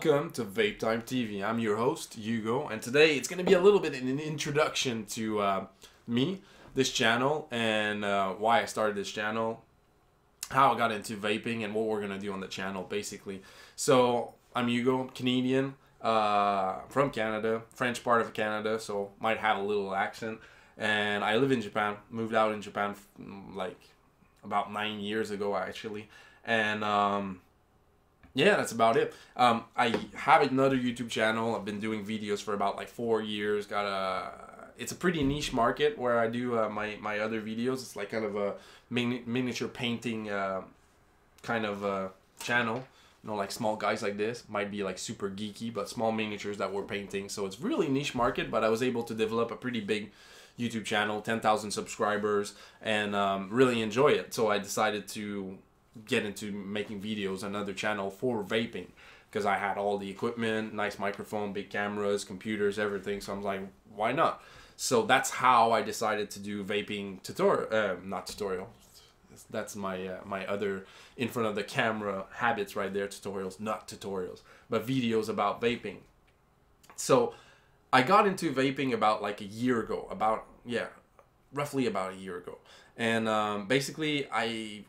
Welcome to Vape Time TV. I'm your host, Hugo, and today it's going to be a little bit an introduction to me, this channel, and why I started this channel, how I got into vaping, and what we're going to do on the channel, basically. So, I'm Hugo, Canadian, from Canada, French part of Canada, so might have a little accent, and I live in Japan, moved out in Japan like about 9 years ago, actually, and yeah, that's about it. I have another YouTube channel. I've been doing videos for about like 4 years. It's a pretty niche market where I do my other videos. It's like kind of a miniature painting kind of channel. You know, like small guys like this might be like super geeky, but small miniatures that we're painting. So it's really niche market, but I was able to develop a pretty big YouTube channel, 10,000 subscribers, and really enjoy it. So I decided to get into making videos, another channel for vaping, because I had all the equipment, nice microphone, big cameras, computers, everything. So I'm like, why not? So that's how I decided to do vaping tutorial, not tutorial. That's my my other in front of the camera habits right there. Tutorials, not tutorials, but videos about vaping. So I got into vaping about like a year ago, roughly about a year ago, and basically I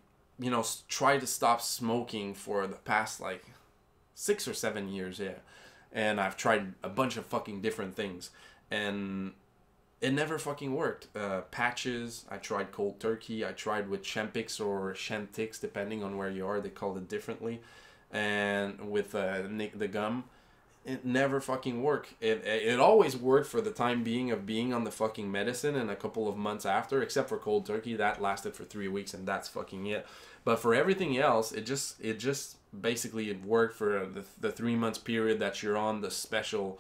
try to stop smoking for the past like 6 or 7 years, yeah. And I've tried a bunch of fucking different things, and it never fucking worked. Patches, I tried cold turkey, I tried with Champix or Chantix, depending on where you are, they call it differently. And with the gum, it never fucking worked. It always worked for the time being of being on the fucking medicine, and a couple of months after, except for cold turkey, that lasted for 3 weeks, and that's fucking it. But for everything else, it just basically it worked for the 3 months period that you're on the special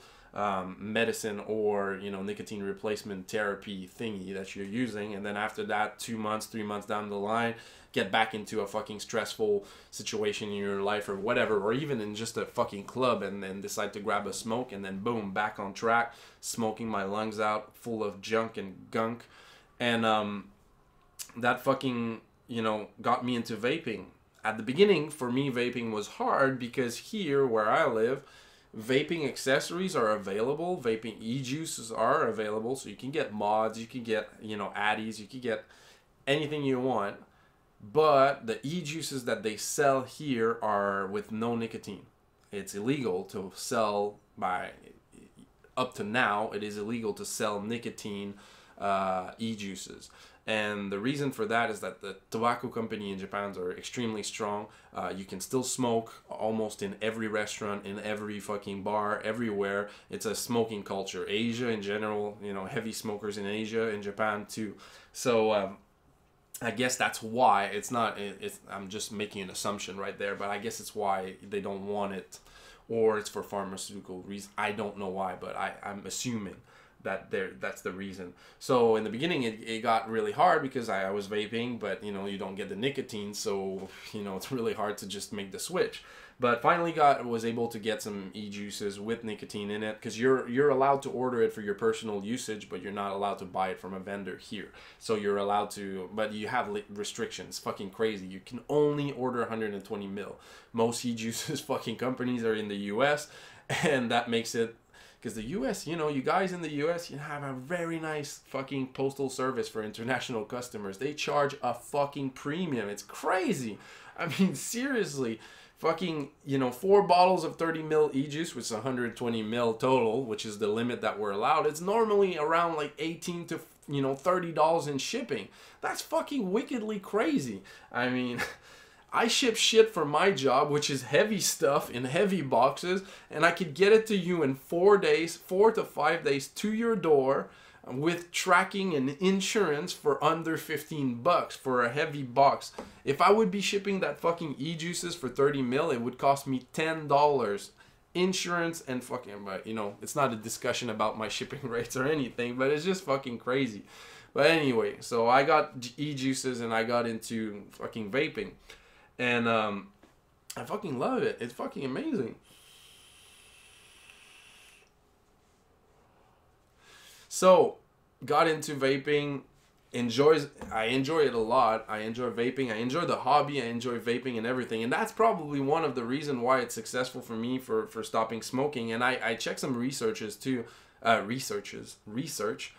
medicine or nicotine replacement therapy thingy that you're using, and then after that 2 months, 3 months down the line, get back into a fucking stressful situation in your life or whatever, or even in just a fucking club, and then decide to grab a smoke, and then boom, back on track, smoking my lungs out full of junk and gunk. And that fucking got me into vaping. At the beginning, for me, vaping was hard because here where I live, vaping accessories are available, vaping e-juices are available, so you can get mods, you can get addies, you can get anything you want. But the e-juices that they sell here are with no nicotine. It's illegal to sell up to now, it is illegal to sell nicotine e-juices. And the reason for that is that the tobacco company in Japan are extremely strong. You can still smoke almost in every restaurant, in every fucking bar, everywhere. It's a smoking culture. Asia in general, heavy smokers in Asia, in Japan too. So I guess that's why I'm just making an assumption right there, but I guess it's why they don't want it, or it's for pharmaceutical reasons. I don't know why, but I'm assuming that's the reason. So in the beginning, it got really hard because I was vaping, but you don't get the nicotine, so it's really hard to just make the switch. But finally was able to get some e-juices with nicotine in it, because you're allowed to order it for your personal usage, but you're not allowed to buy it from a vendor here. So you're allowed to, but you have restrictions. Fucking crazy. You can only order 120 mil. Most e-juices fucking companies are in the US, and that makes it, because the US, you guys in the US, you have a very nice fucking postal service for international customers. They charge a fucking premium. It's crazy. I mean, seriously. Fucking, 4 bottles of 30 mil e-juice, which is 120 mil total, which is the limit that we're allowed. It's normally around like $18 to, $30 in shipping. That's fucking wickedly crazy. I mean, I ship shit for my job, which is heavy stuff in heavy boxes, and I could get it to you in 4 days, 4 to 5 days to your door, with tracking and insurance for under $15 for a heavy box. If I would be shipping that fucking e-juices for 30 mil, it would cost me $10. Insurance and fucking, but it's not a discussion about my shipping rates or anything, but it's just fucking crazy. But anyway, so I got e-juices and I got into fucking vaping. And I fucking love it. It's fucking amazing. So, got into vaping I enjoy it a lot. I enjoy vaping. I enjoy the hobby. I enjoy vaping and everything. And that's probably one of the reasons why it's successful for me for stopping smoking. And I checked some researches too, research.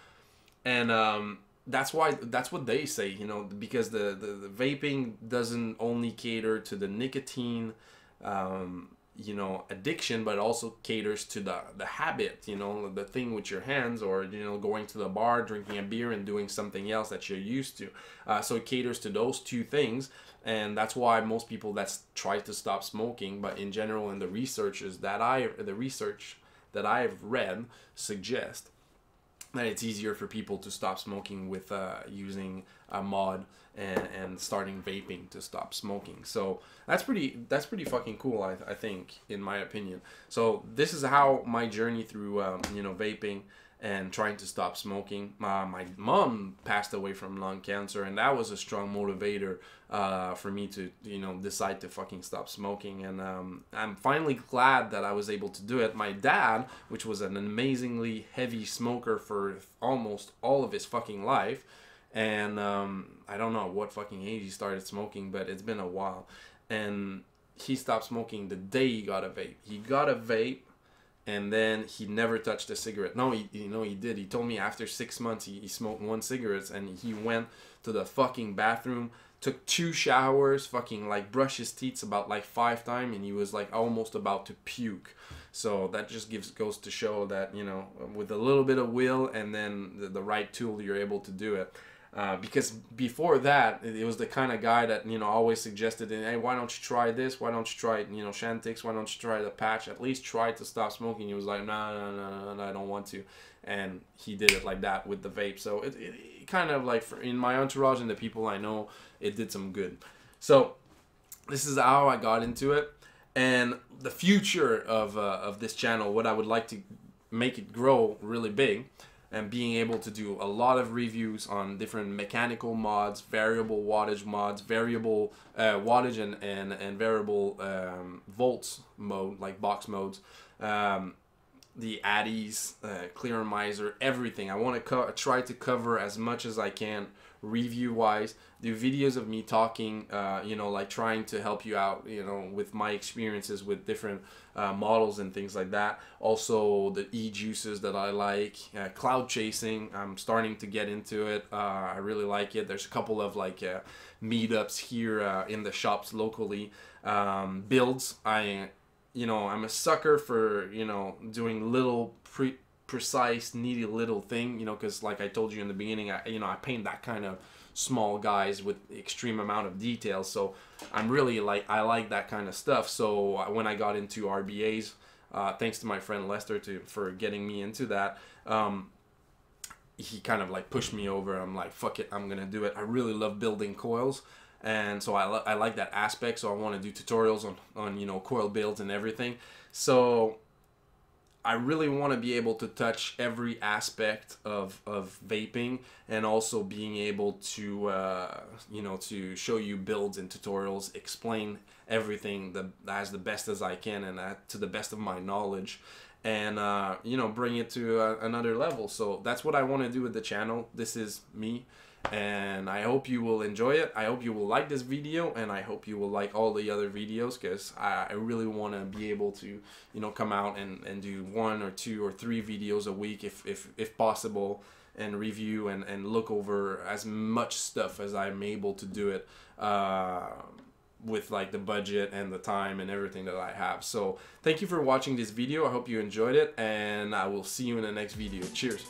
And that's what they say, you know, because the vaping doesn't only cater to the nicotine, you know, addiction, but also caters to the habit, you know, the thing with your hands, or, you know, going to the bar, drinking a beer and doing something else that you're used to. So it caters to those two things, and that's why most people that's try to stop smoking. But in general, in the research that I've read suggest that it's easier for people to stop smoking with using a mod and starting vaping to stop smoking. So that's pretty fucking cool, I think, in my opinion. So this is how my journey through you know, vaping and trying to stop smoking. My mom passed away from lung cancer, and that was a strong motivator for me to, you know, decide to fucking stop smoking. And I'm finally glad that I was able to do it. My dad, which was an amazingly heavy smoker for almost all of his fucking life, and I don't know what fucking age he started smoking, but it's been a while, and he stopped smoking the day he got a vape. He got a vape, and then he never touched a cigarette. No, he did. He told me after 6 months he smoked 1 cigarette, and he went to the fucking bathroom, took 2 showers, fucking like brushed his teeth about like 5 times, and he was like almost about to puke. So that just goes to show that, you know, with a little bit of will and then the right tool, you're able to do it. Because before that, it was the kind of guy that, you know, always suggested, hey, why don't you try this? Why don't you try, you know, Shantix? Why don't you try the patch? At least try to stop smoking. He was like, no, I don't want to. And he did it like that with the vape. So it kind of like, in my entourage and the people I know, it did some good. So this is how I got into it. And the future of this channel, what I would like to make it grow really big, and being able to do a lot of reviews on different mechanical mods, variable wattage mods, variable wattage and variable volts mode, like box modes, the addies, clearomizer, everything. I want to try to cover as much as I can review wise, do videos of me talking, you know, like trying to help you out, you know, with my experiences with different models and things like that. Also the e-juices that I like, cloud chasing, I'm starting to get into it. I really like it. There's a couple of like meetups here in the shops locally. Builds, you know, I'm a sucker for, you know, doing little precise, needy little thing, you know, because like I told you in the beginning, I paint that kind of small guys with extreme amount of details. So I'm really I like that kind of stuff. So when I got into RBAs, thanks to my friend Lester for getting me into that, he kind of like pushed me over. I'm like, fuck it, I'm gonna do it. I really love building coils. And so I like that aspect, so I want to do tutorials on you know, coil builds and everything. So I really want to be able to touch every aspect of vaping, and also being able to you know, to show you builds and tutorials, explain everything as the best as I can, and to the best of my knowledge, and you know, bring it to another level. So that's what I want to do with the channel. This is me. And I hope you will enjoy it. I hope you will like this video, and I hope you will like all the other videos, because I really want to be able to, you know, come out and do 1 or 2 or 3 videos a week if possible, and review and look over as much stuff as I'm able to do it with like the budget and the time and everything that I have. So thank you for watching this video. I hope you enjoyed it, and I will see you in the next video. Cheers.